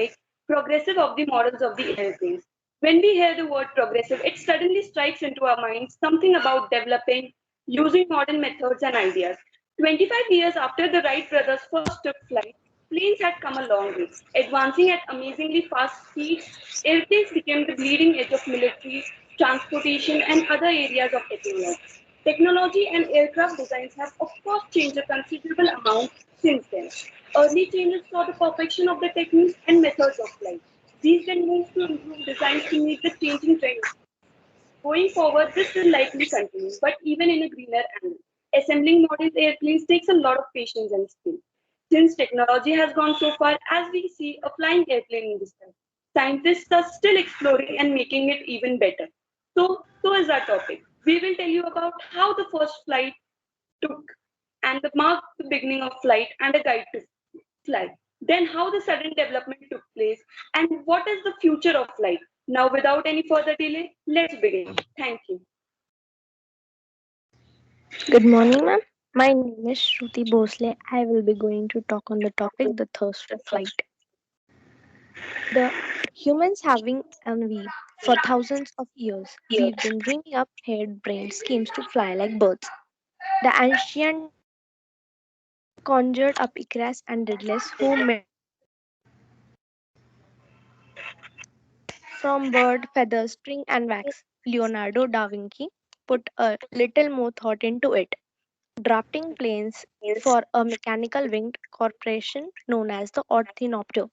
topic, progressive of the models of the airplanes. When we hear the word progressive, it suddenly strikes into our minds something about developing, using modern methods and ideas. 25 years after the Wright brothers first took flight, planes had come a long way. Advancing at amazingly fast speeds, airplanes became the bleeding edge of military, transportation, and other areas of technology. Technology and aircraft designs have, of course, changed a considerable amount since then. Early changes saw the perfection of the techniques and methods of flight. These then moved to improve designs to meet the changing trends. Going forward, this will likely continue, but even in a greener angle. Assembling modern airplanes takes a lot of patience and skill. Since technology has gone so far as we see a flying airplane in the sky, scientists are still exploring and making it even better. So is our topic. We will tell you about how the first flight took and the mark the beginning of flight and a guide to flight. Then how the sudden development took place and what is the future of flight. Now, without any further delay, let's begin. Thank you. Good morning, ma'am. My name is Shruti Bhosle. I will be going to talk on the topic the thirst for flight. The humans having envy for thousands of years. We've been dreaming up head brain schemes to fly like birds. The ancient conjured up Icarus and Daedalus who made from bird feathers, string and wax. Leonardo da Vinci put a little more thought into it, drafting planes for a mechanical winged corporation known as the Ornithopter.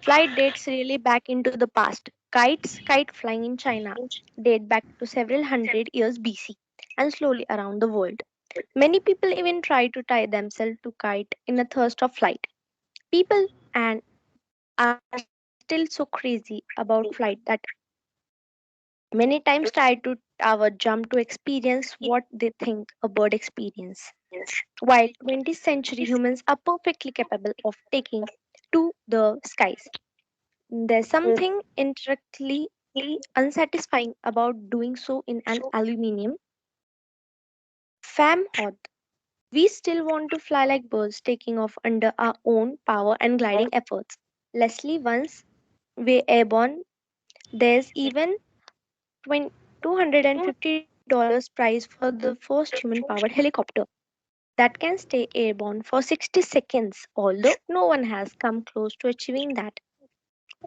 Flight dates really back into the past. Kite flying in China, date back to several hundred years BC and slowly around the world. Many people even try to tie themselves to kite in a thirst of flight. People and are still so crazy about flight that many times try to tower jump to experience what they think a bird experience. While 20th century humans are perfectly capable of taking to the skies, there's something intrinsically unsatisfying about doing so in an aluminium fam hoth. We still want to fly like birds, taking off under our own power and gliding efforts. Leslie, once we airborne, there's even 20 $250 prize for the first human powered helicopter that can stay airborne for 60 seconds, although no one has come close to achieving that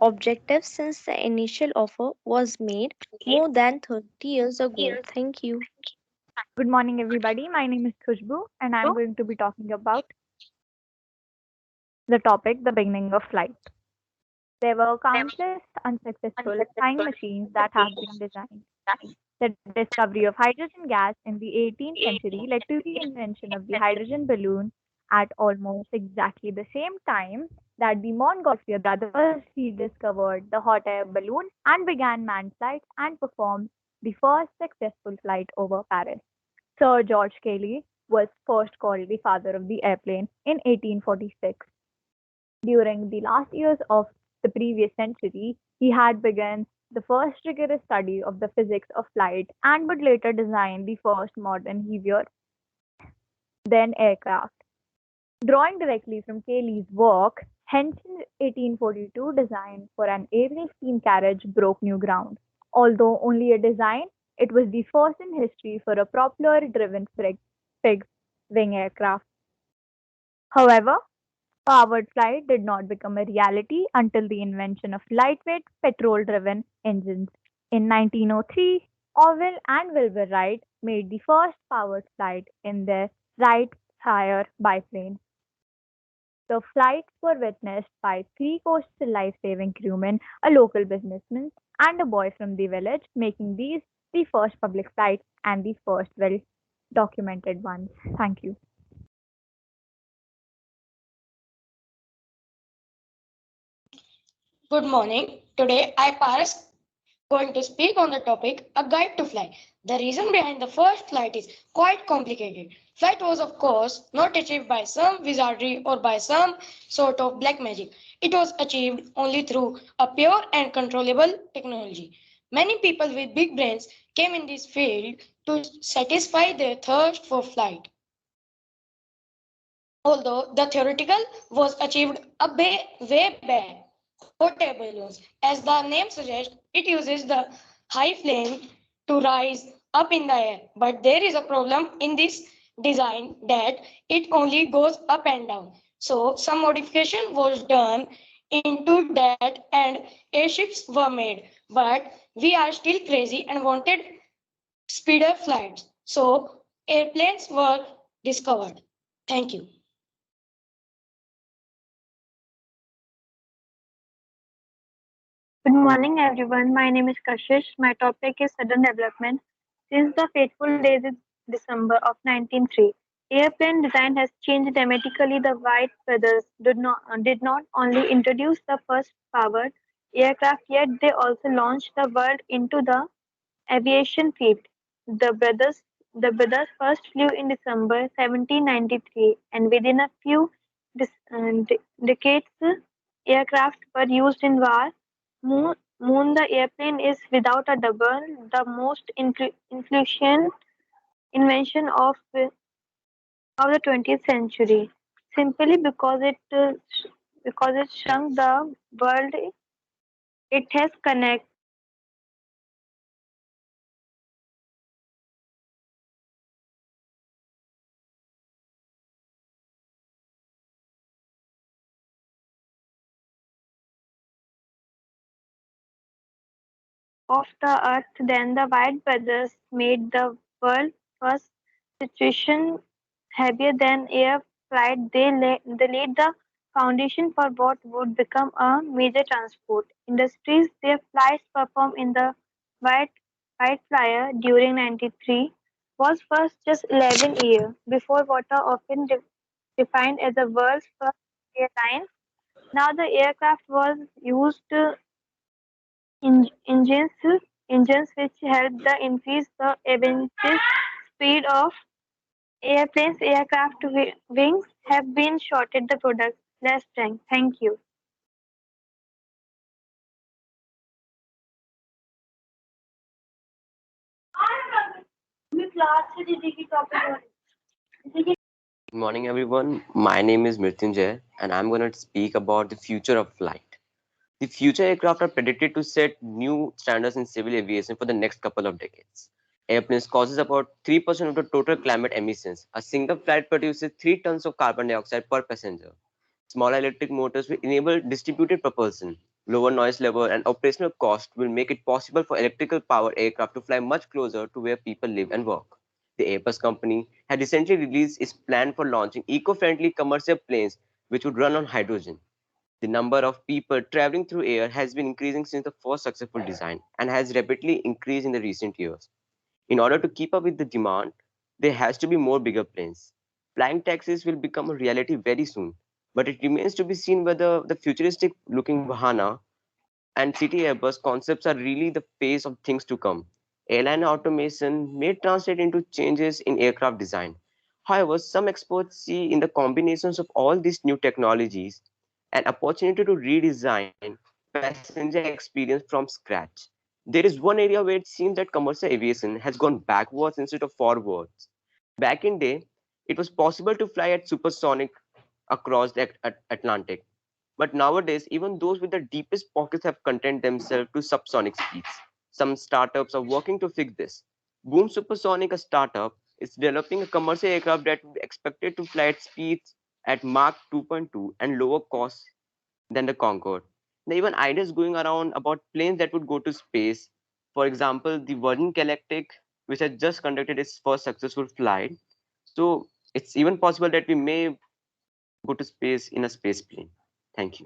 objective since the initial offer was made more than 30 years ago. Thank you. Good morning, everybody. My name is Khushbu, and I'm going to be talking about the topic the beginning of flight. There were countless unsuccessful flying machines that have been designed. The discovery of hydrogen gas in the 18th century led to the invention of the hydrogen balloon at almost exactly the same time that the Montgolfier brothers rediscovered the hot air balloon and began manned flights and performed the first successful flight over Paris. Sir George Cayley was first called the father of the airplane in 1846. During the last years of the previous century, he had begun the first rigorous study of the physics of flight and would later design the first modern heavier than aircraft. Drawing directly from Cayley's work, Henson's 1842 design for an aerial steam carriage broke new ground. Although only a design, it was the first in history for a propeller-driven fixed wing aircraft. However, powered flight did not become a reality until the invention of lightweight petrol-driven engines. In 1903, Orville and Wilbur Wright made the first powered flight in their Wright Flyer biplane. The flights were witnessed by three coastal life-saving crewmen, a local businessman, and a boy from the village, making these the first public flights and the first well-documented ones. Thank you. Good morning. Today I Paras going to speak on the topic A Guide to Fly. The reason behind the first flight is quite complicated. Flight was of course not achieved by some wizardry or by some sort of black magic. It was achieved only through a pure and controllable technology. Many people with big brains came in this field to satisfy their thirst for flight. Although the theoretical was achieved way back. hot air balloons. As the name suggests, it uses the high flame to rise up in the air. But there is a problem in this design that it only goes up and down. So some modification was done into that and airships were made. But we are still crazy and wanted speeder flights. So airplanes were discovered. Thank you. Good morning, everyone. My name is Kashish. My topic is sudden development. Since the fateful days in December of 1903, airplane design has changed dramatically. The Wright brothers did not only introduce the first powered aircraft, yet they also launched the world into the aviation field. The brothers, the brothers first flew in December 1793, and within a few decades, aircraft were used in war. Moon the airplane is without a doubt the most influential invention of the 20th century, simply because it shrunk the world it has connected of the earth. Then the White brothers made the world first situation heavier than air flight. They laid the foundation for what would become a major transport industries. Their flights performed in the White, White Flyer during 93 was first just 11 years before what are often defined as the world's first airline. Now the aircraft was used in, engines which helped the increase the average speed of airplanes. Aircraft wings have been shorted the product less strength. Thank you. Good morning, everyone. My name is Mrityunjay, and I'm going to speak about the future of flight. The future aircraft are predicted to set new standards in civil aviation for the next couple of decades. Airplanes causes about 3% of the total climate emissions. A single flight produces 3 tons of carbon dioxide per passenger. Smaller electric motors will enable distributed propulsion. Lower noise level and operational cost will make it possible for electrical powered aircraft to fly much closer to where people live and work. The Airbus company had recently released its plan for launching eco-friendly commercial planes which would run on hydrogen. The number of people traveling through air has been increasing since the first successful design and has rapidly increased in the recent years. In order to keep up with the demand, there has to be more bigger planes. Flying taxis will become a reality very soon, but it remains to be seen whether the futuristic looking Vahana and city Airbus concepts are really the phase of things to come. Airline automation may translate into changes in aircraft design. However, some experts see in the combinations of all these new technologies an opportunity to redesign passenger experience from scratch. There is one area where it seems that commercial aviation has gone backwards instead of forwards. Back in day, it was possible to fly at supersonic across the Atlantic. But nowadays, even those with the deepest pockets have content themselves to subsonic speeds. Some startups are working to fix this. Boom Supersonic, a startup, is developing a commercial aircraft that would be expected to fly at speeds at Mach 2.2 and lower costs than the Concorde. There are even ideas going around about planes that would go to space. For example, the Virgin Galactic, which has just conducted its first successful flight. So it's even possible that we may go to space in a space plane. Thank you.